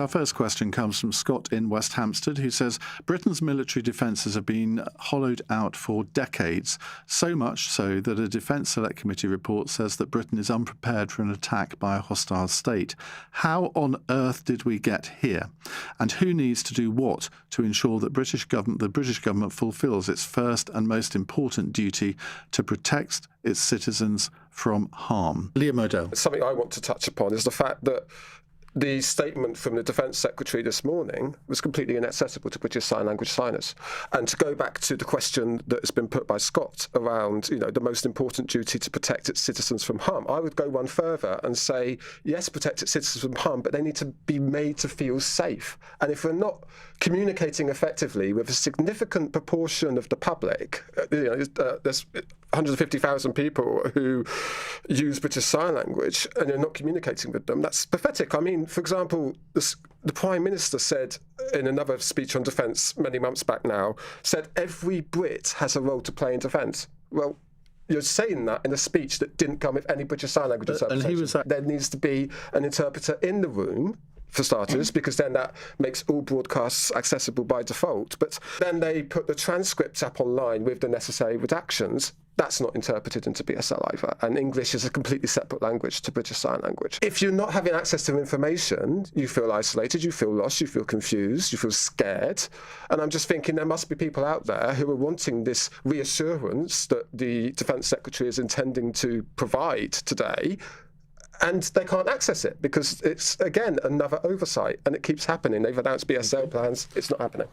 Our first question comes from Scott in West Hampstead, who says, Britain's military defences have been hollowed out for decades, so much so that a Defence Select Committee report says that Britain is unprepared for an attack by a hostile state. How on earth did we get here? And who needs to do what to ensure that the British government fulfils its first and most important duty to protect its citizens from harm? Iain Dale. Something I want to touch upon is the fact that the statement from the Defence Secretary this morning was completely inaccessible to British Sign Language signers. And to go back to the question that has been put by Scott around, the most important duty to protect its citizens from harm, I would go one further and say, yes, protect its citizens from harm, but they need to be made to feel safe. And if we're not communicating effectively with a significant proportion of the public, there's 150,000 people who use British Sign Language and you're not communicating with them, that's pathetic. I mean, for example, the Prime Minister said in another speech on defence many months back now, said every Brit has a role to play in defence. Well, you're saying that in a speech that didn't come with any British Sign Language interpretation. There needs to be an interpreter in the room, for starters, because then that makes all broadcasts accessible by default. But then they put the transcripts up online with the necessary redactions. That's not interpreted into BSL either. And English is a completely separate language to British Sign Language. If you're not having access to information, you feel isolated, you feel lost, you feel confused, you feel scared. And I'm just thinking there must be people out there who are wanting this reassurance that the Defence Secretary is intending to provide today, and they can't access it because it's, again, another oversight, and it keeps happening. They've announced BSL plans, it's not happening.